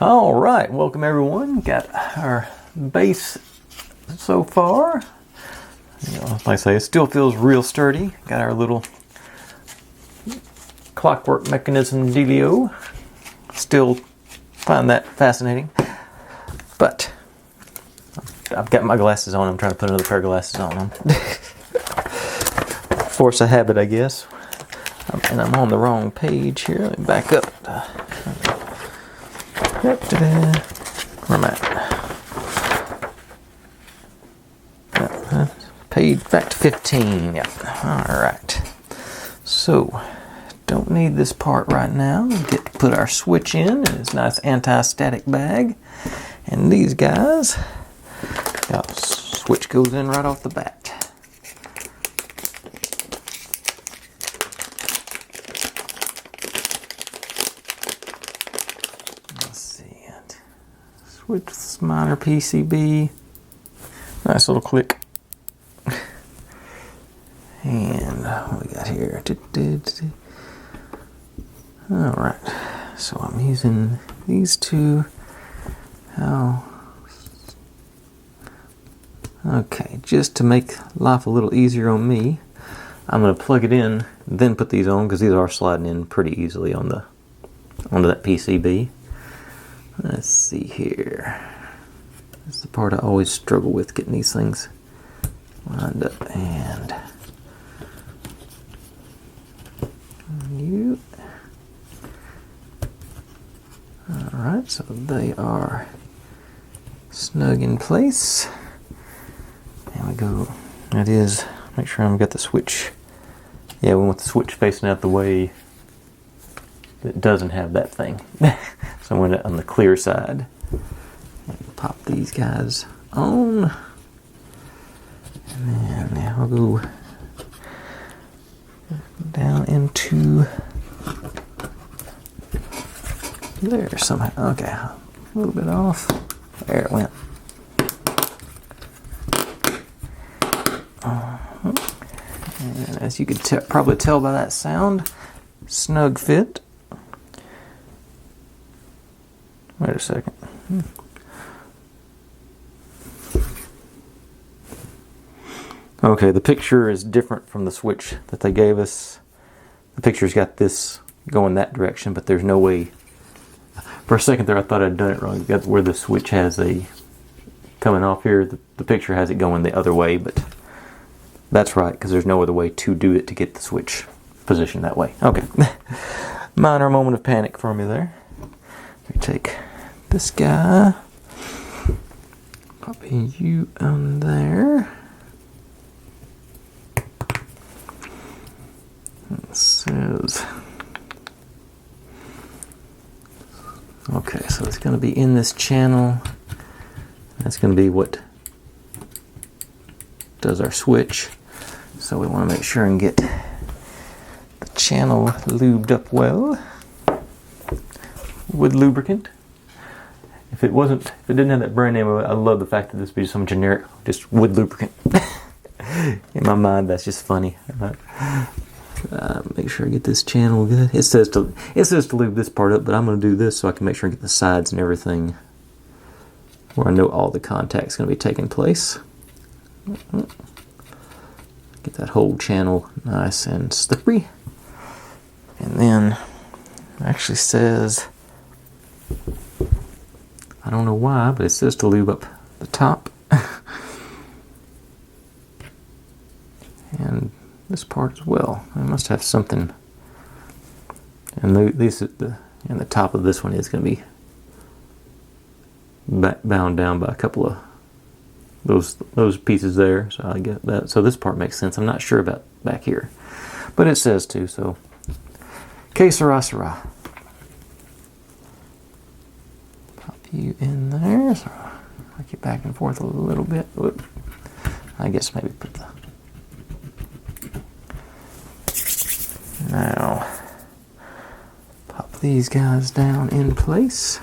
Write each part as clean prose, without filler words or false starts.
All right, welcome everyone. Got our base so far. Like I say, it still feels real sturdy. Got our little clockwork mechanism dealio. Still find that fascinating. But I've got my glasses on. I'm trying to put another pair of glasses on them. Force of habit, I guess. And I'm on the wrong page here. Let me back up. Where am I at? Page back to 15. Yep. Alright. So, don't need this part right now. We get to put our switch in this nice anti-static bag. And these guys, switch goes in right off the bat. Switch minor PCB. Nice little click. And what we got here? Alright. So I'm using these two. Okay, just to make life a little easier on me, I'm going to plug it in, then put these on, because these are sliding in pretty easily on onto that PCB. Let's see here. This is the part I always struggle with, getting these things lined up. And you. Alright, so they are snug in place. And we go. That is, make sure I've got the switch. Yeah, we want the switch facing out the way that doesn't have that thing. So I'm going to on the clear side. And pop these guys on. And then now I'll go down into there somehow. Okay, a little bit off. There it went. And as you could probably tell by that sound, snug fit. Wait a second. Okay, the picture is different from the switch that they gave us. The picture's got this going that direction, but there's no way. For a second there, I thought I'd done it wrong. You got where the switch has a coming off here. The picture has it going the other way, but that's right, because there's no other way to do it to get the switch positioned that way. Okay. Minor moment of panic for me there. Let me take this guy, pop you on there. It says, okay, so it's going to be in this channel. That's going to be what does our switch. So we want to make sure and get the channel lubed up well with lubricant. If it didn't have that brand name, I love the fact that this would be some generic, just wood lubricant. In my mind, that's just funny. Make sure I get this channel good. It says to lube this part up, but I'm going to do this so I can make sure I get the sides and everything where I know all the contact's going to be taking place. Get that whole channel nice and slippery. And then it actually says, I don't know why, but it says to lube up the top. And this part as well. I must have something. And the top of this one is going to be bound down by a couple of those pieces there. So I get that. So this part makes sense. I'm not sure about back here, but it says to. So, que sera, sera. You in there, so I get back and forth a little bit. Whoop. I guess maybe put the. Now, pop these guys down in place.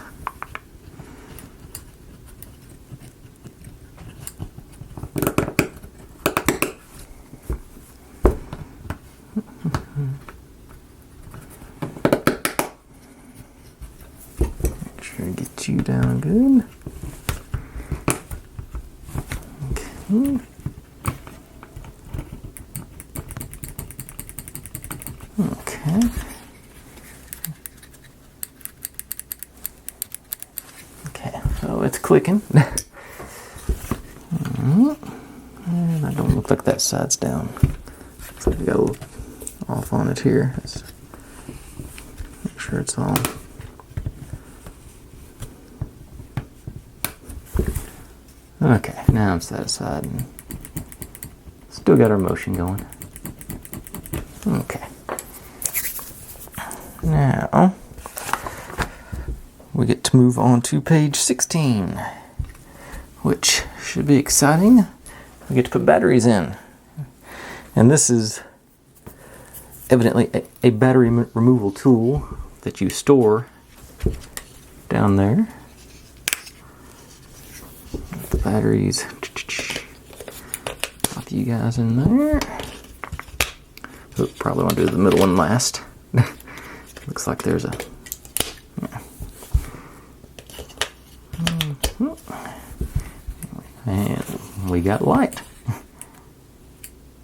you down good. Okay. Okay. Okay, so it's clicking. And I don't look like that side's down. Looks like we got a little off on it here. Let's make sure it's on. Okay, now I'm satisfied. And still got our motion going. Okay. Now, we get to move on to page 16, which should be exciting. We get to put batteries in. And this is evidently a battery removal tool that you store down there. The batteries, pop you guys in there. So probably want to do the middle one last. Looks like there's a... Yeah. And we got light.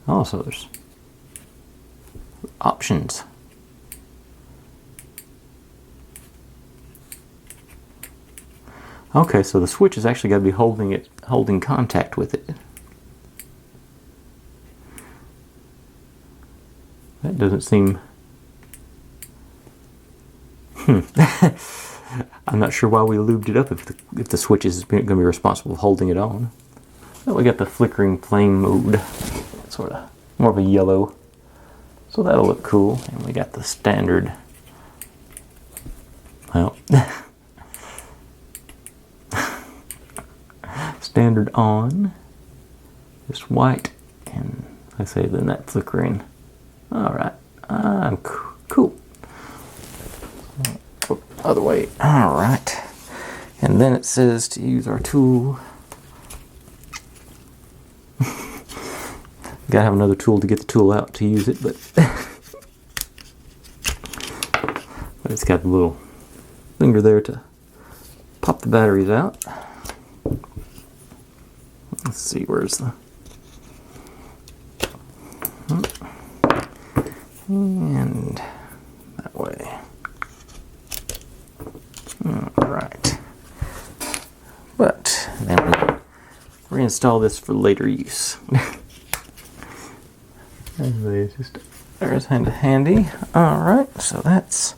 Oh, so there's options. Okay, so the switch has actually got to be holding contact with it. That doesn't seem... I'm not sure why we lubed it up if the switch is going to be responsible for holding it on. Well, we got the flickering flame mode, sort of more of a yellow, so that'll look cool. And we got the standard, well, standard on, just white, and I say then that flickering. All right, cool. Other way. All right, and then it says to use our tool. Gotta have another tool to get the tool out to use it, but but it's got the little finger there to pop the batteries out. Let's see, where's the... And that way. Alright. But then we reinstall this for later use. Anyway, just there's kind of handy. Alright, so that's...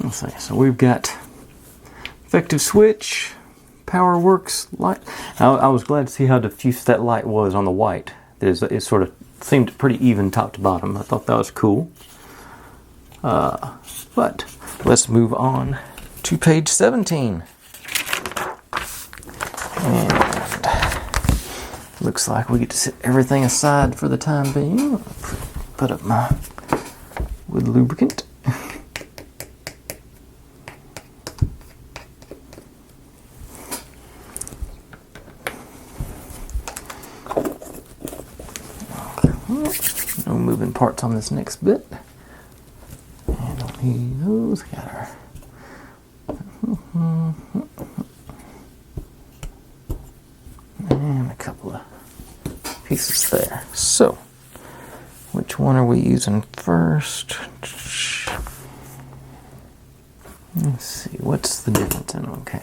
Let's see, so we've got effective switch, power works, light. I was glad to see how diffuse that light was on the white. It sort of seemed pretty even top to bottom. I thought that was cool. But let's move on to page 17. And looks like we get to set everything aside for the time being. Put up my wood lubricant. No moving parts on this next bit. And don't need those. Got our and a couple of pieces there. So, which one are we using first? Let's see, what's the difference in? Okay.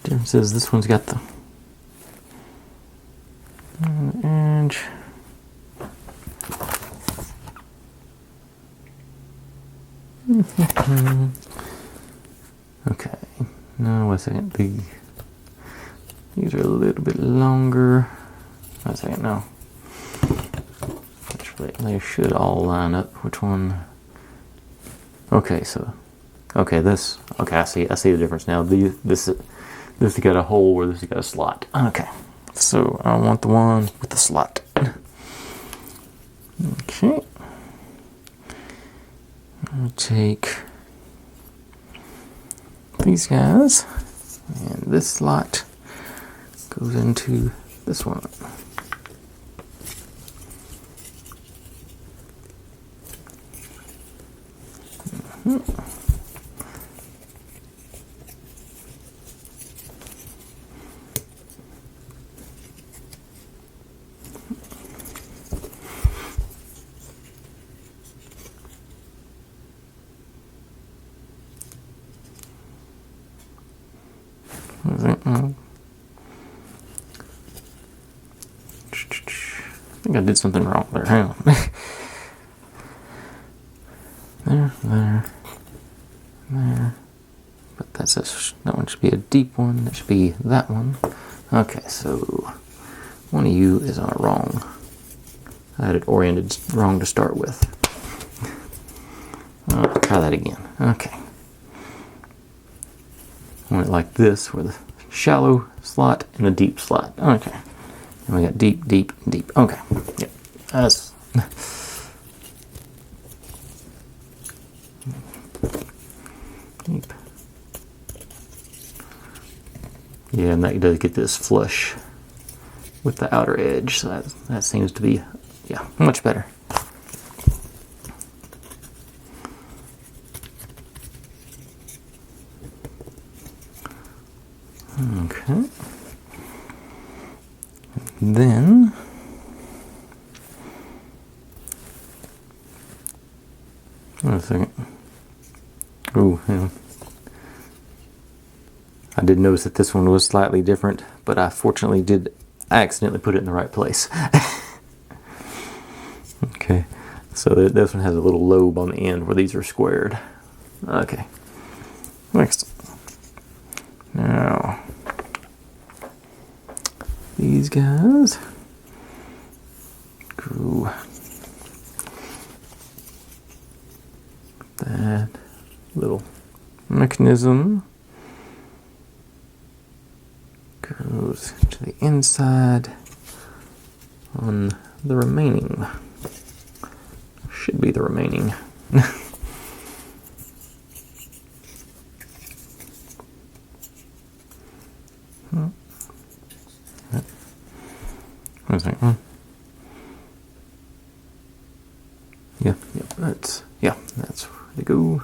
Difference is this one's got the edge. Okay, now wait a second. These are a little bit longer. Wait a second, no. Actually, they should all line up. Which one? Okay, so this. Okay, I see the difference now. This has got a hole where this has got a slot. Okay, so I want the one with the slot. Okay. I'll take these guys, and this slot goes into this one. I did something wrong there. Hang on. There. But that one should be a deep one. That should be that one. Okay, so one of you is on a wrong. I had it oriented wrong to start with. Try that again. Okay. I want it like this, with a shallow slot and a deep slot. Okay. And we got deep, deep, deep. Okay. Yep. That's deep. Yeah, and that does get this flush with the outer edge, so that seems to be, yeah, much better. Okay. Then wait a second. Oh, yeah. I did notice that this one was slightly different, but I accidentally put it in the right place. Okay, so this one has a little lobe on the end where these are squared. Okay, next. Now, these guys go that little mechanism goes to the inside on the remaining. Should be the remaining. What's that one? Yeah, that's where they go.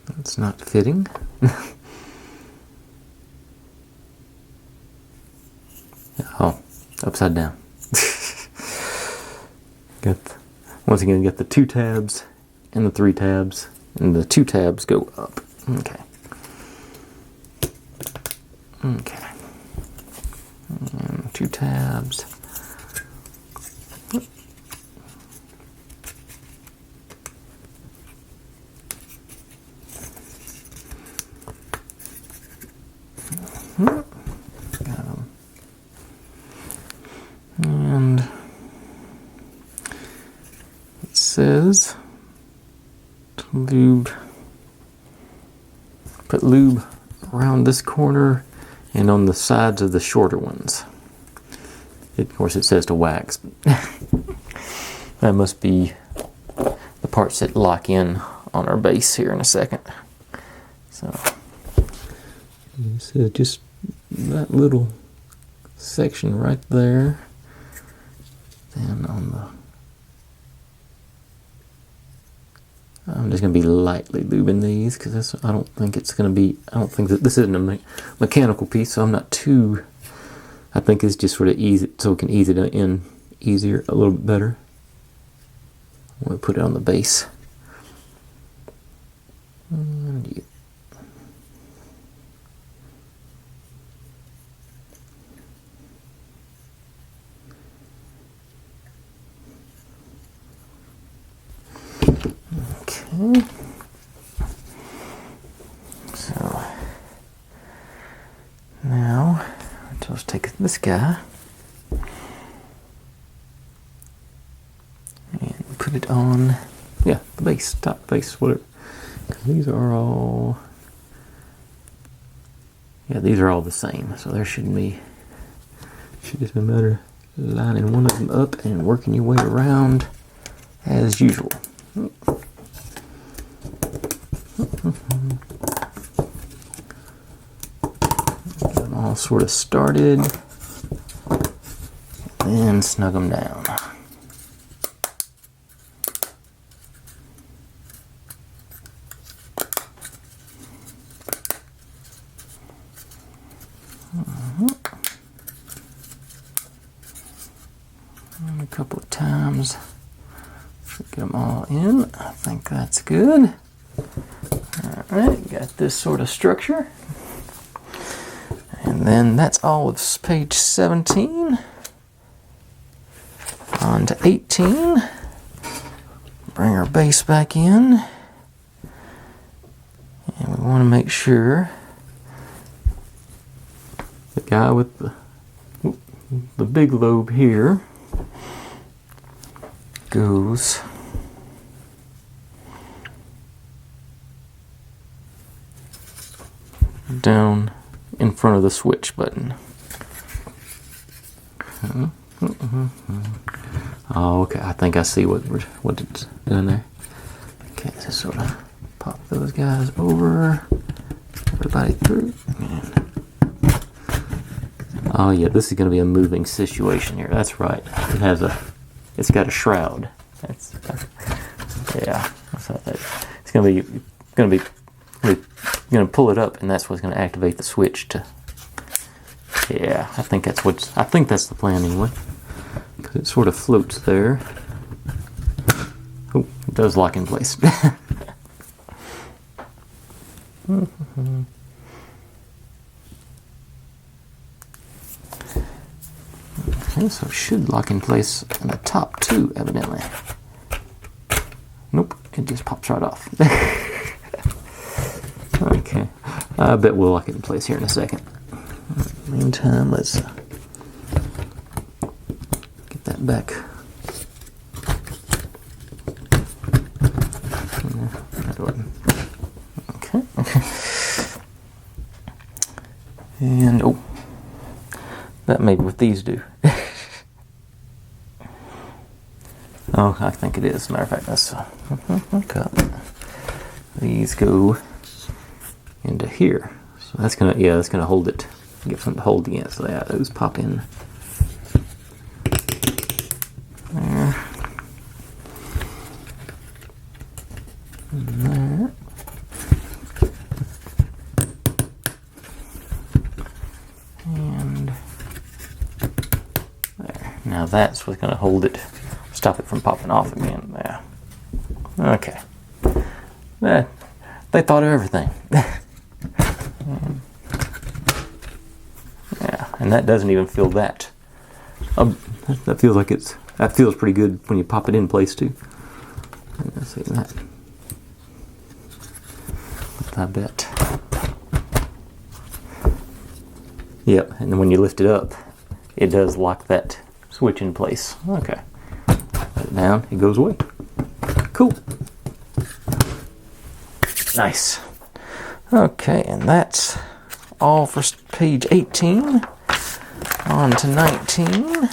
That's not fitting. Oh, upside down. Once again, get the 2 tabs and the 3 tabs, and the 2 tabs go up. Okay. Okay. And 2 tabs. Got 'em. And it says to lube, put lube around this corner and on the sides of the shorter ones. Of course, it says to wax. That must be the parts that lock in on our base here in a second. So, just that little section right there. Then on the, I'm just going to be lightly lubing these because I don't think that this isn't a mechanical piece, so I'm not too, I think it's just sort of easy, so we can ease it in easier, a little bit better. I'm going to put it on the base. And okay. So now let's take this guy and put it on, the base, top base, whatever. These are all, these are all the same. So there should just be a matter of lining one of them up and working your way around as usual. Get them all sort of started, and then snug them down. And a couple of times. Get them all in. I think that's good. Alright, got this sort of structure. And then that's all of page 17. On to 18. Bring our base back in. And we want to make sure the guy with the big lobe here goes down in front of the switch button. Oh, okay. I think I see what it's doing there. Okay, just sort of pop those guys over, everybody through. And oh yeah, this is going to be a moving situation here. That's right. It's got a shroud. Yeah. It's going to pull it up, and that's what's going to activate the switch to. Yeah, I think that's the plan anyway. Because it sort of floats there. Oh, it does lock in place. Okay, so it should lock in place on the top too, evidently. Nope, it just pops right off. Okay, I bet we'll lock it in place here in a second. Meantime, let's get that back. Okay. And oh, that may be what these do. Oh, I think it is. As a matter of fact, that's cut. These go into here. So that's gonna hold it. Get something to hold against. So yeah, those pop in there. And there. And there. Now that's what's gonna hold it, stop it from popping off again. There. Okay. They thought of everything. Yeah, and that doesn't even feel that. That feels pretty good when you pop it in place too. Let's see that. I bet. Yep, and then when you lift it up, it does lock that switch in place. Okay. Put it down, it goes away. Cool. Nice. Okay, and that's all for page 18. On to 19.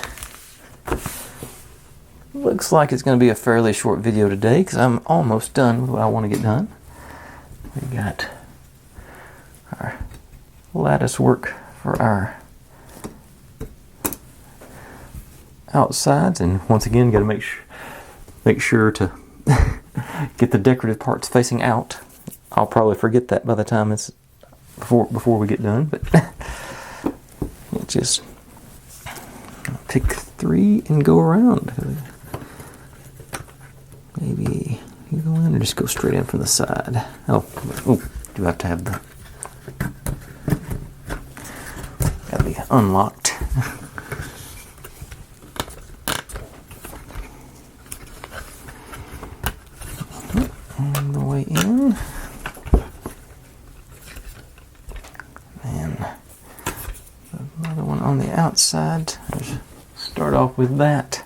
Looks like it's going to be a fairly short video today because I'm almost done with what I want to get done. We got our lattice work for our outsides, and once again, got to make sure to get the decorative parts facing out. I'll probably forget that by the time it's before we get done, but just pick 3 and go around. Maybe you go in or just go straight in from the side. Oh, do I have to have the gotta be unlocked. On the way in. And another one on the outside. Let's start off with that.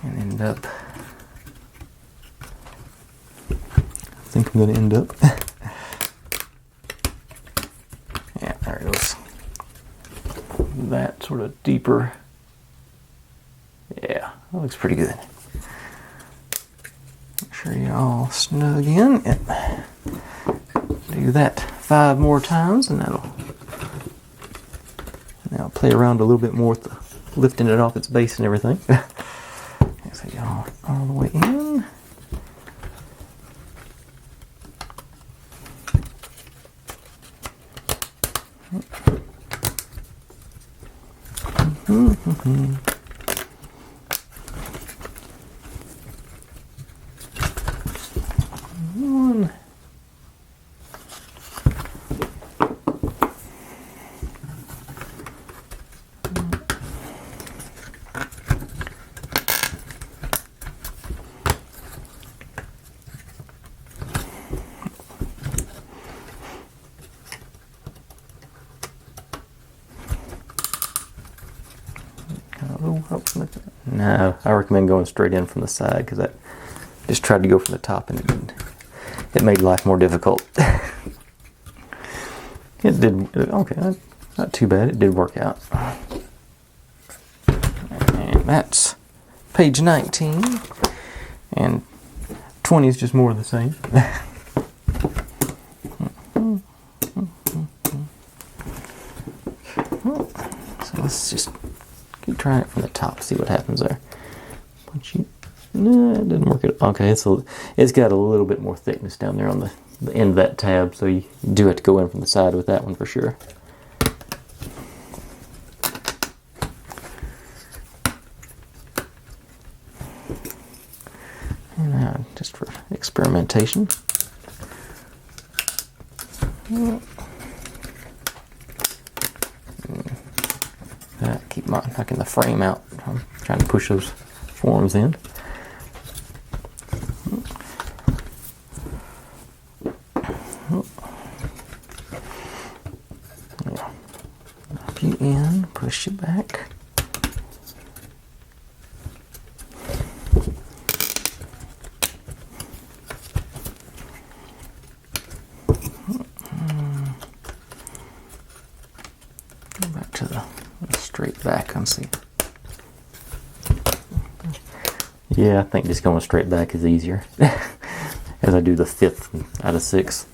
And end up. I think I'm going to end up. Yeah, there it goes. That sort of deeper. Yeah, that looks pretty good. Make sure you're all snug in. Yep. Do that 5 more times, and that'll play around a little bit more with the, lifting it off its base and everything. So get all the way in. One. go up from the... No, I recommend going straight in from the side because I just tried to go from the top and it made life more difficult. It did, okay, not too bad. It did work out. And that's page 19. And 20 is just more of the same. So let's just keep trying it from the top, see what happens there. No, it didn't work. Okay, it's got a little bit more thickness down there on the end of that tab, so you do have to go in from the side with that one for sure. And now, just for experimentation. Keep knocking the frame out. I'm trying to push those forms in. Knock you in, push you back. Go back to the straight back and see. Yeah, I think just going straight back is easier as I do the 5th out of 6.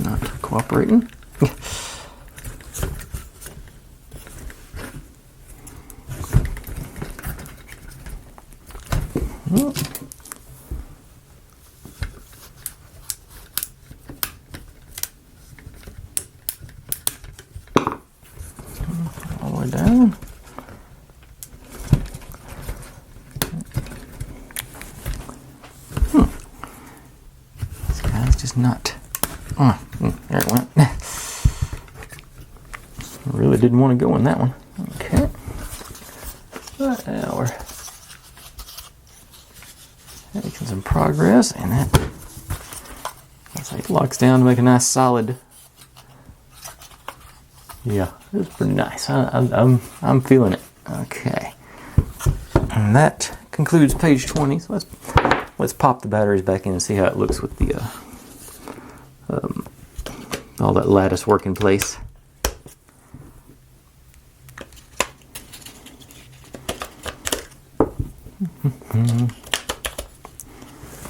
Not cooperating. All the way down. This guy's just not. There it went. Really didn't want to go in that one. Okay. But now we're making some progress, and that looks like it locks down to make a nice solid. Yeah, it's pretty nice. I'm feeling it. Okay. And that concludes page 20. So let's pop the batteries back in and see how it looks with the all that lattice work in place.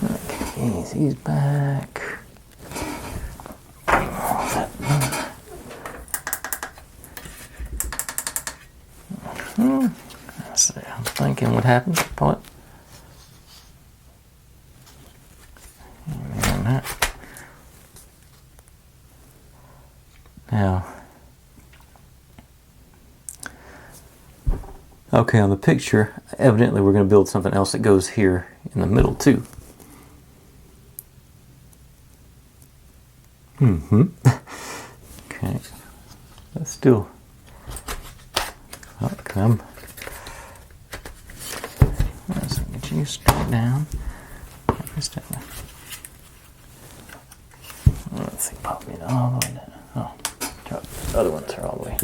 Okay, he's back. Let's see, I'm thinking what happened. Pull it. And that. Now, okay, on the picture, evidently we're going to build something else that goes here in the middle too. Okay, that's still. Okay, let's get you straight down. Let's see, pop it all the way down. Oh. The other ones are all the way.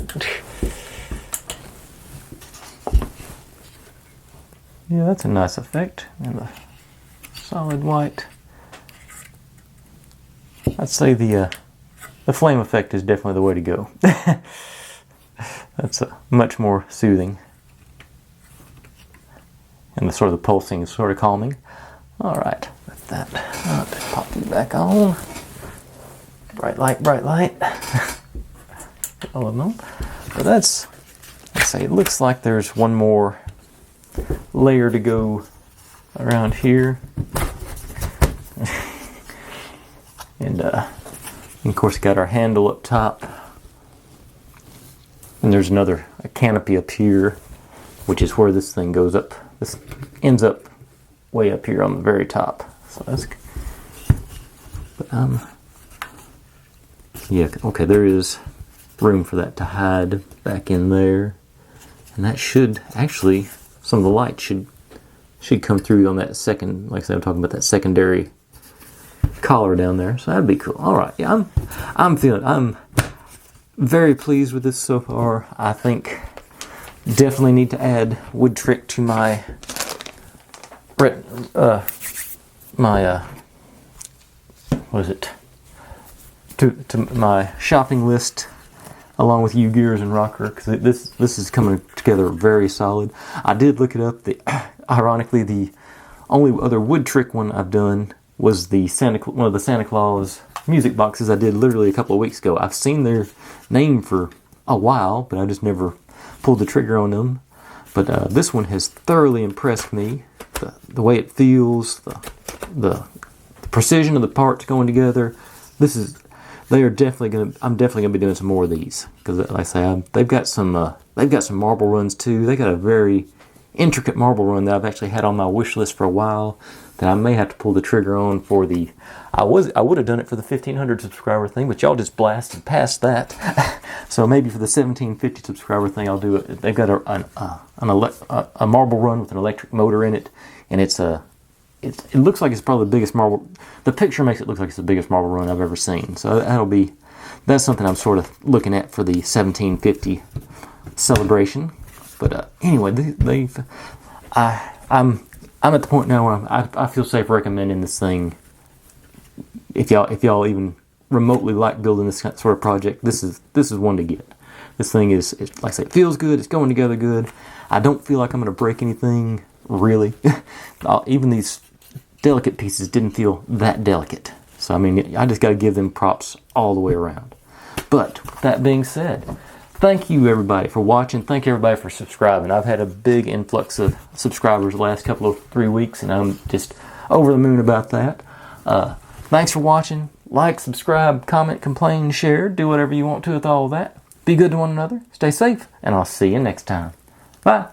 Yeah, that's a nice effect. And the solid white. I'd say the flame effect is definitely the way to go. That's much more soothing. And the sort of the pulsing is sort of calming. Alright, with that, I'll pop you back on. Bright light, bright light. All of them. But let's say it looks like there's one more layer to go around here. And of course got our handle up top. And there's a canopy up here. which is where this thing goes up. This ends up way up here on the very top. So that's, but yeah, okay, there is room for that to hide back in there, and that should actually, some of the light should come through on that second, like I said, I'm talking about that secondary collar down there, so that'd be cool. All right, yeah, I'm very pleased with this so far. I think definitely need to add wood trick to my what is it, to my shopping list, along with U-Gears and Rocker, because this is coming together very solid. I did look it up. Ironically, the only other wood trick one I've done was one of the Santa Claus music boxes I did literally a couple of weeks ago. I've seen their name for a while, but I just never pulled the trigger on them. But this one has thoroughly impressed me. The way it feels, the precision of the parts going together. I'm definitely gonna be doing some more of these, because, like I say, they've got some marble runs too. They got a very intricate marble run that I've actually had on my wish list for a while, that I may have to pull the trigger on for the. I would have done it for the 1,500 subscriber thing, but y'all just blasted past that. So maybe for the 1,750 subscriber thing, I'll do it. They've got a marble run with an electric motor in it, and it looks like it's probably the biggest marble. The picture makes it look like it's the biggest marble run I've ever seen. So that's something I'm sort of looking at for the 1,750 celebration. But anyway, I'm at the point now where I feel safe recommending this thing. If y'all even remotely like building this sort of project, this is one to get. This thing is, like I say, it feels good. It's going together good. I don't feel like I'm going to break anything, really. Even these delicate pieces didn't feel that delicate. So, I mean, I just got to give them props all the way around. But, that being said, thank you everybody for watching. Thank you everybody for subscribing. I've had a big influx of subscribers the last 3 weeks, and I'm just over the moon about that. Thanks for watching. Like, subscribe, comment, complain, share. Do whatever you want to with all of that. Be good to one another. Stay safe, and I'll see you next time. Bye.